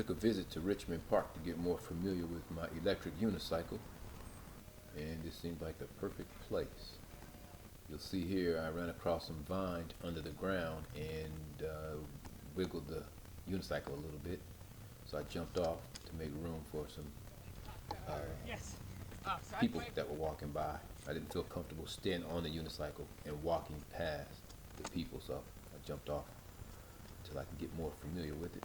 Took a visit to Richmond Park to get more familiar with my electric unicycle, and this seemed like the perfect place. You'll see here I ran across some vines under the ground and wiggled the unicycle a little bit, so I jumped off to make room for some people that were walking by. I didn't feel comfortable staying on the unicycle and walking past the people, so I jumped off until I can get more familiar with it.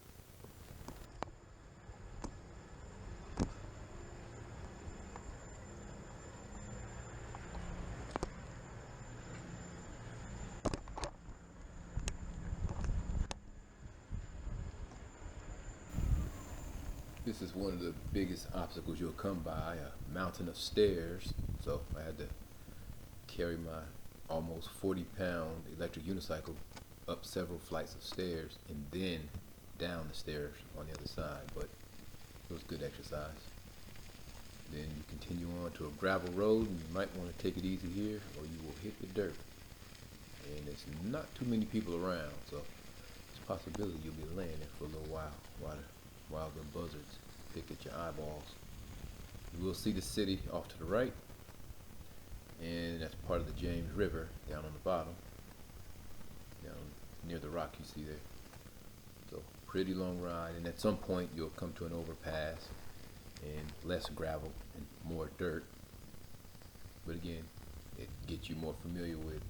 This is one of the biggest obstacles you'll come by, a mountain of stairs. So I had to carry my almost 40-pound electric unicycle up several flights of stairs and then down the stairs on the other side, but it was good exercise. Then you continue on to a gravel road, and you might want to take it easy here or you will hit the dirt. And there's not too many people around, so it's a possibility you'll be laying there for a little while the buzzards pick at your eyeballs. You will see the city off to the right, and that's part of the James River down on the bottom, down near the rock you see there. So pretty long ride, and at some point you'll come to an overpass and less gravel and more dirt. But again, it gets you more familiar with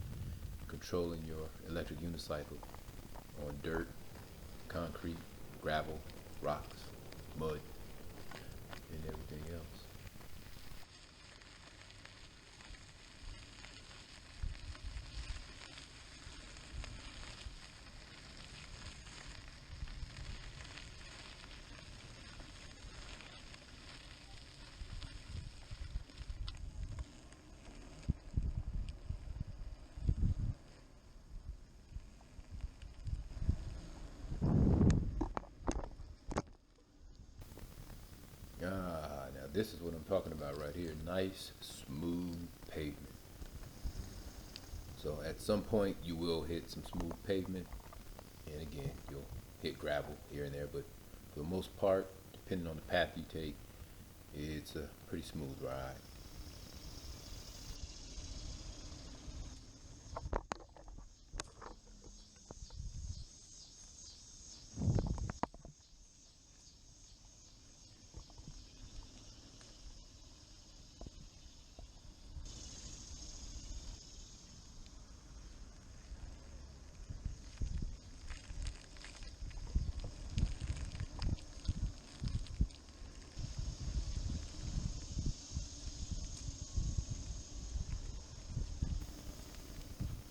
controlling your electric unicycle on dirt, concrete, gravel, rocks, mud, and everything else. Now this is what I'm talking about right here. Nice, smooth pavement. So at some point you will hit some smooth pavement, and again, you'll hit gravel here and there, but for the most part, depending on the path you take, it's a pretty smooth ride.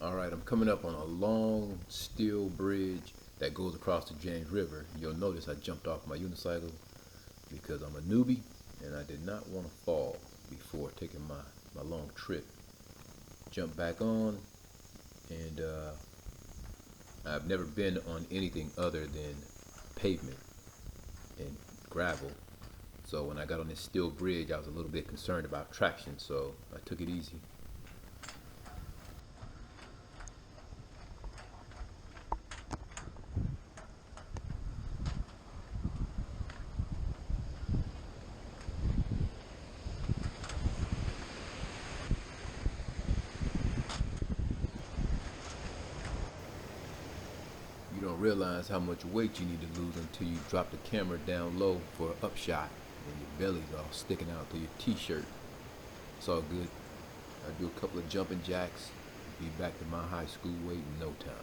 Alright, I'm coming up on a long steel bridge that goes across the James River. You'll notice I jumped off my unicycle because I'm a newbie and I did not want to fall before taking my long trip. Jump back on, and I've never been on anything other than pavement and gravel. So when I got on this steel bridge, I was a little bit concerned about traction, so I took it easy. You don't realize how much weight you need to lose until you drop the camera down low for an upshot and your belly's all sticking out through your t-shirt. It's all good. I do a couple of jumping jacks, be back to my high school weight in no time.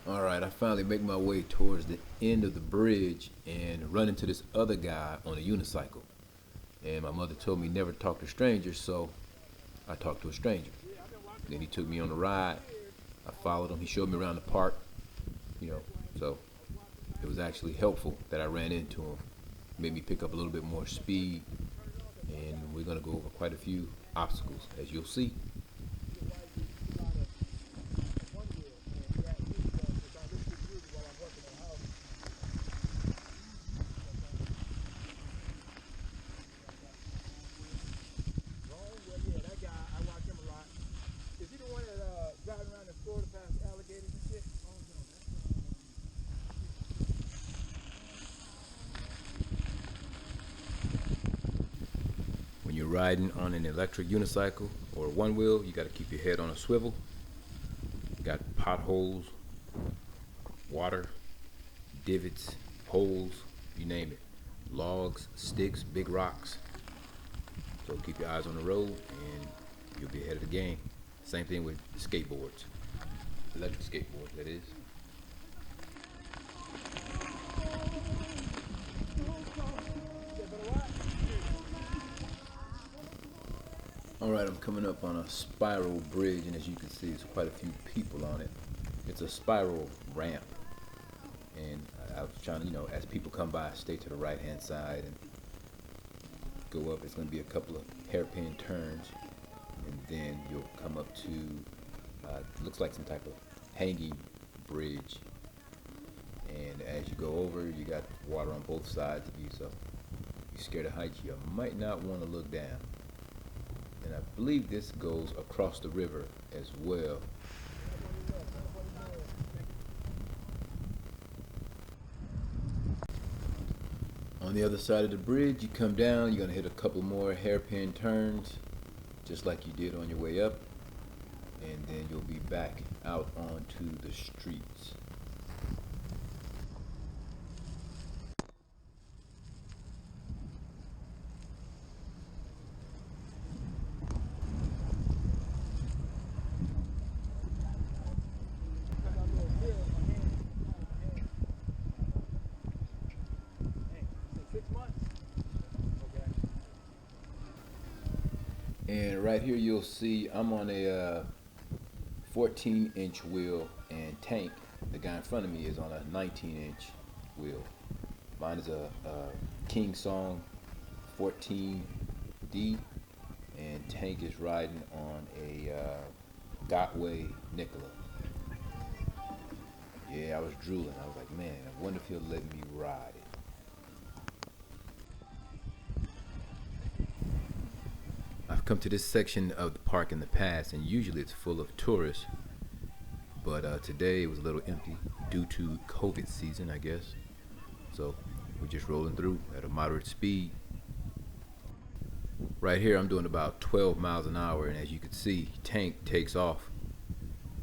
Alright, I finally make my way towards the end of the bridge and run into this other guy on a unicycle. And my mother told me never talk to strangers, so I talked to a stranger. Then he took me on a ride. I followed him. He showed me around the park, so it was actually helpful that I ran into him. Made me pick up a little bit more speed, and we're going to go over quite a few obstacles, as you'll see. riding on an electric unicycle or one wheel, you got to keep your head on a swivel. You got potholes, water, divots, holes, you name it. Logs, sticks, big rocks. So keep your eyes on the road and you'll be ahead of the game. Same thing with skateboards. Electric skateboards, that is. Alright, I'm coming up on a spiral bridge, and as you can see, there's quite a few people on it. It's a spiral ramp, and I was trying to, as people come by, stay to the right hand side and go up. It's going to be a couple of hairpin turns, and then you'll come up to, looks like some type of hanging bridge. And as you go over, you got water on both sides of you, so if you're scared of heights, you might not want to look down. And I believe this goes across the river as well. On the other side of the bridge, you come down, you're going to hit a couple more hairpin turns, just like you did on your way up. And then you'll be back out onto the streets. And right here you'll see I'm on a 14-inch wheel, and Tank, the guy in front of me, is on a 19-inch wheel. Mine is a King Song 14D, and Tank is riding on a Gotway Nikola. Yeah, I was drooling. I was like, man, I wonder if he'll let me ride it. I've come to this section of the park in the past, and usually it's full of tourists, but today it was a little empty due to COVID season, I guess. So we're just rolling through at a moderate speed. Right here I'm doing about 12 miles an hour, and as you can see, Tank takes off.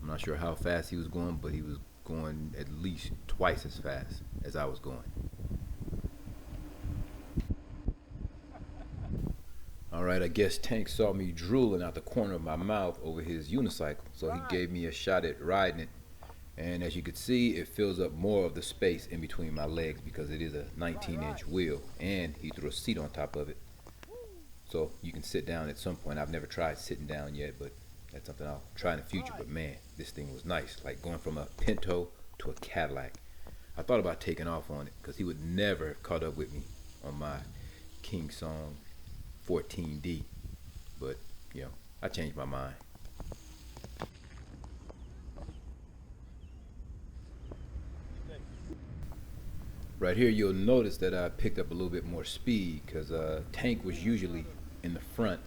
I'm not sure how fast he was going, but he was going at least twice as fast as I was going. Alright, I guess Tank saw me drooling out the corner of my mouth over his unicycle, so he gave me a shot at riding it. And as you can see, it fills up more of the space in between my legs because it is a 19-inch wheel, and he threw a seat on top of it. So you can sit down at some point. I've never tried sitting down yet, but that's something I'll try in the future. But man, this thing was nice, like going from a Pinto to a Cadillac. I thought about taking off on it because he would never have caught up with me on my King Song 14D, but I changed my mind. Right here you'll notice that I picked up a little bit more speed because Tank was usually in the front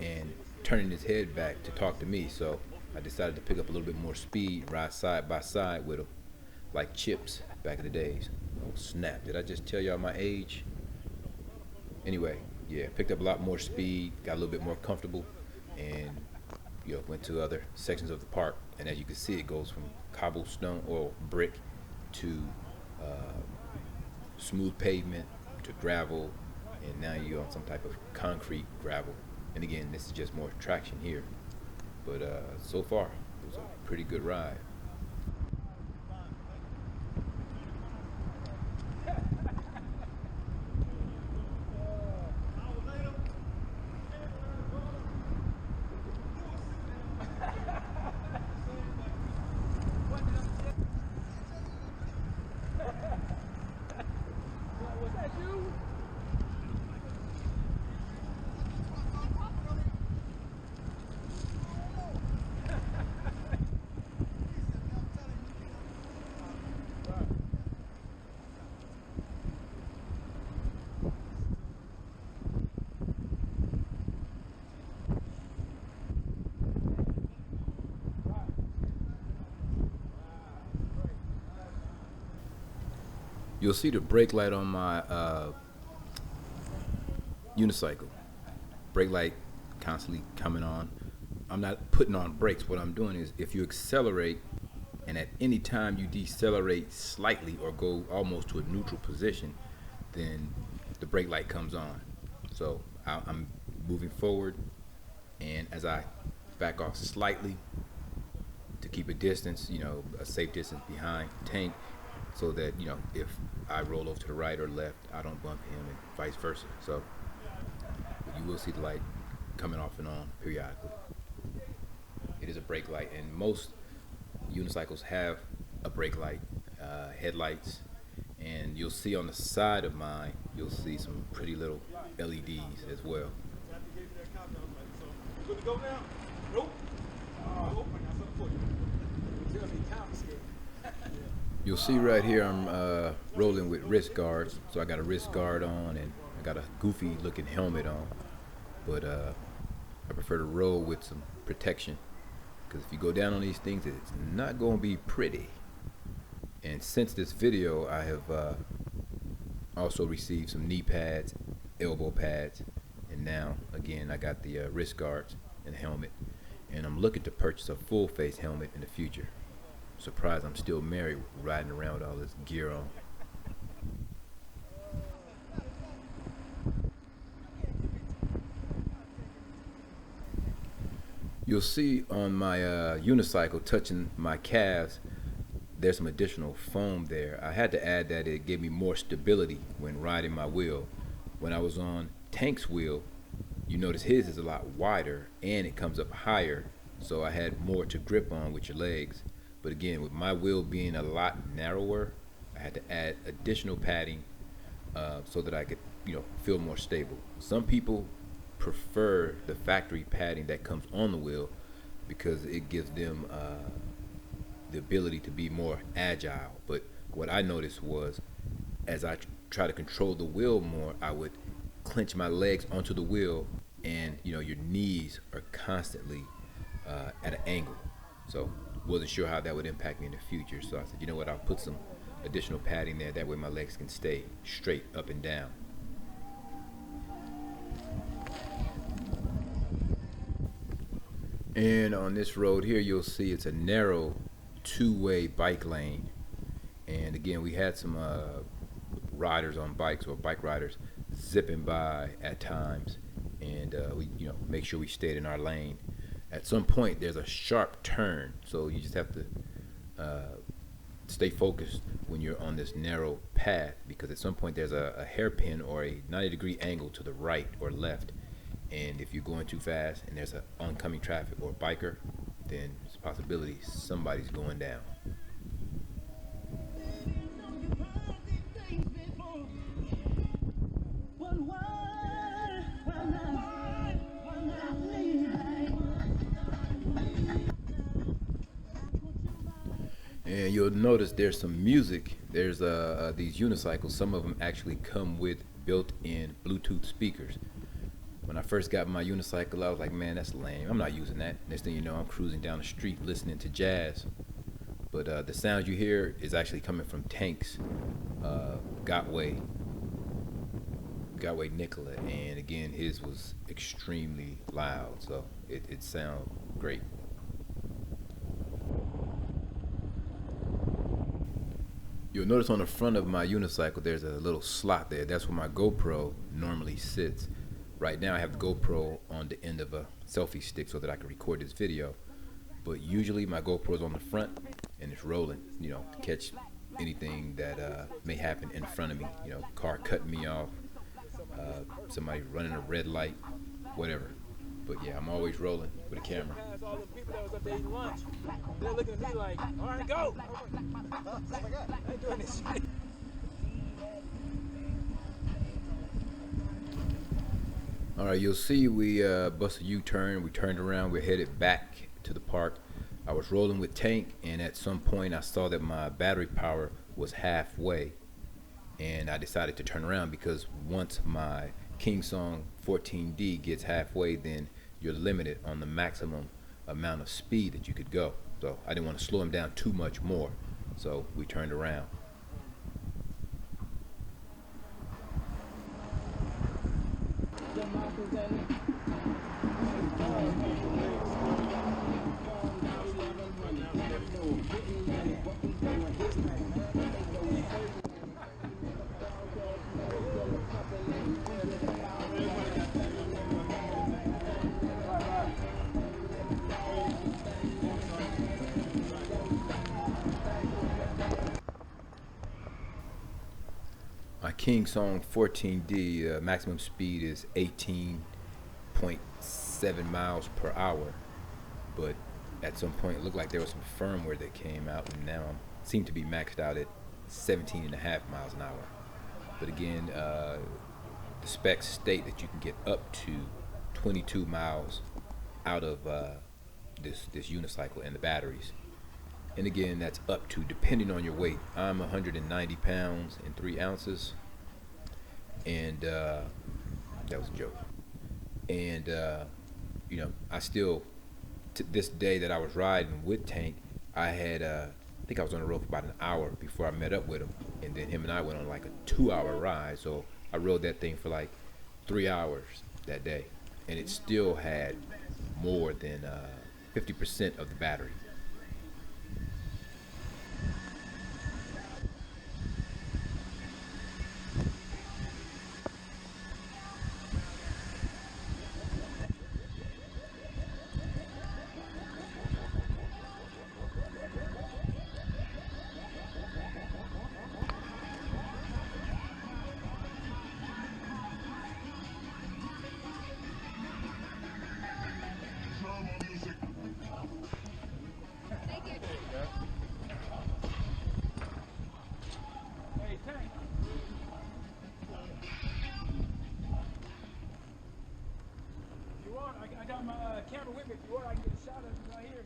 and turning his head back to talk to me, so I decided to pick up a little bit more speed, ride side by side with him like Chips back in the days. Oh snap, did I just tell y'all my age? Anyway, yeah, picked up a lot more speed, got a little bit more comfortable, and went to other sections of the park. And as you can see, it goes from cobblestone or brick to smooth pavement to gravel, and now you're on some type of concrete gravel. And again, this is just more traction here, but so far it was a pretty good ride. You'll see the brake light on my unicycle brake light constantly coming on. I'm not putting on brakes. What I'm doing is if you accelerate and at any time you decelerate slightly or go almost to a neutral position, then the brake light comes on. So I'm moving forward, and as I back off slightly to keep a distance, a safe distance behind Tank, so that, if I roll over to the right or left, I don't bump him and vice versa. So you will see the light coming off and on periodically. It is a brake light, and most unicycles have a brake light, headlights, and you'll see on the side of mine, you'll see some pretty little LEDs as well. Good to go now? Nope. You'll see right here I'm rolling with wrist guards, so I got a wrist guard on and I got a goofy looking helmet on, but I prefer to roll with some protection, because if you go down on these things, it's not going to be pretty. And since this video, I have also received some knee pads, elbow pads, and now again I got the wrist guards and helmet, and I'm looking to purchase a full face helmet in the future. Surprised I'm still married, riding around with all this gear on. You'll see on my unicycle touching my calves, there's some additional foam there. I had to add that. It gave me more stability when riding my wheel. When I was on Tank's wheel, you notice his is a lot wider and it comes up higher, so I had more to grip on with your legs. But again, with my wheel being a lot narrower, I had to add additional padding so that I could, feel more stable. Some people prefer the factory padding that comes on the wheel because it gives them the ability to be more agile. But what I noticed was, as I try to control the wheel more, I would clench my legs onto the wheel, and your knees are constantly at an angle. So wasn't sure how that would impact me in the future. So I said, you know what, I'll put some additional padding there. That way my legs can stay straight up and down. And on this road here, you'll see it's a narrow two-way bike lane. And again, we had some riders on bikes, or bike riders, zipping by at times, and we make sure we stayed in our lane. At some point there's a sharp turn, so you just have to stay focused when you're on this narrow path, because at some point there's a hairpin or a 90-degree angle to the right or left, and if you're going too fast and there's an oncoming traffic or a biker, then there's a possibility somebody's going down. And you'll notice there's some music. There's these unicycles, some of them actually come with built-in Bluetooth speakers. When I first got my unicycle, I was like, man, that's lame. I'm not using that. Next thing you know, I'm cruising down the street listening to jazz. But the sound you hear is actually coming from Tank's Gotway Nicola, and again, his was extremely loud, so it sounds great. You'll notice on the front of my unicycle there's a little slot there. That's where my GoPro normally sits. Right now I have the GoPro on the end of a selfie stick so that I can record this video, but usually my GoPro is on the front and it's rolling, to catch anything that may happen in front of me, car cutting me off, somebody running a red light, whatever. But yeah, I'm always rolling with a camera. All the people that was up there eating lunch, they're looking at me like, all right, go. Oh my God, I ain't doing this shit. All right, you'll see we bust a U-turn. We turned around. We're headed back to the park. I was rolling with Tank, and at some point I saw that my battery power was halfway, and I decided to turn around, because once my King Song 14D gets halfway, then you're limited on the maximum amount of speed that you could go. So I didn't want to slow him down too much more, so we turned around. King Song 14D, maximum speed is 18.7 miles per hour. But at some point it looked like there was some firmware that came out, and now seem to be maxed out at 17.5 miles an hour. But again, the specs state that you can get up to 22 miles out of this unicycle and the batteries. And again, that's up to, depending on your weight. I'm 190 pounds and 3 ounces, and that was a joke. And you know, I still, to this day that I was riding with Tank, I had I think I was on the road for about an hour before I met up with him, and then him and I went on like a 2-hour ride. So I rode that thing for like 3 hours that day, and it still had more than 50% of the battery. Hey, Tank. If you want, I got my camera with me. If you want, I can get a shot of you right here.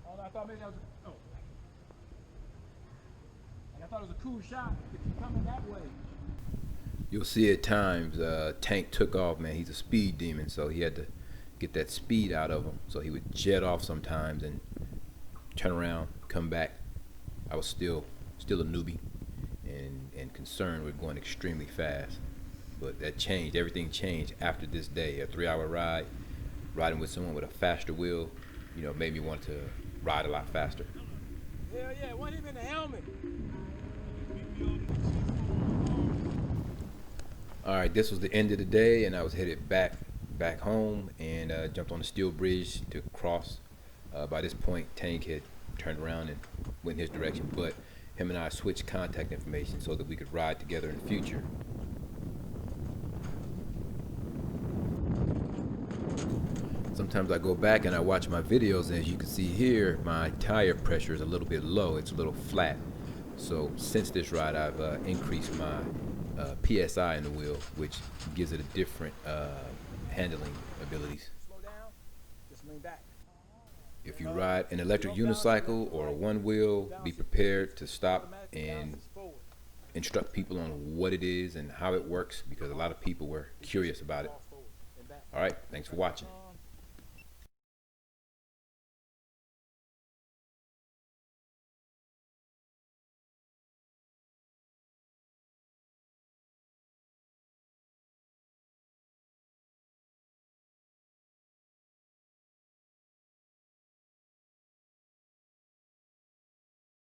Oh, I thought maybe that was I thought it was a cool shot if you're coming that way. You'll see at times Tank took off, man. He's a speed demon, so he had to get that speed out of him. So he would jet off sometimes and turn around, come back. I was still a newbie and concerned with going extremely fast. But that changed. Everything changed after this day. A 3-hour ride, riding with someone with a faster wheel, you know, made me want to ride a lot faster. Hell yeah, it wasn't even in the helmet. All right, this was the end of the day, and I was headed back home, and jumped on the steel bridge to cross. By this point, Tank had turned around and went in his direction, but him and I switched contact information so that we could ride together in the future. Sometimes I go back and I watch my videos, and as you can see here, my tire pressure is a little bit low. It's a little flat. So since this ride, I've increased my PSI in the wheel, which gives it a different handling abilities. Slow down, just lean back. If you ride an electric unicycle or a one wheel, be prepared to stop and instruct people on what it is and how it works, because a lot of people were curious about it. All right, thanks for watching.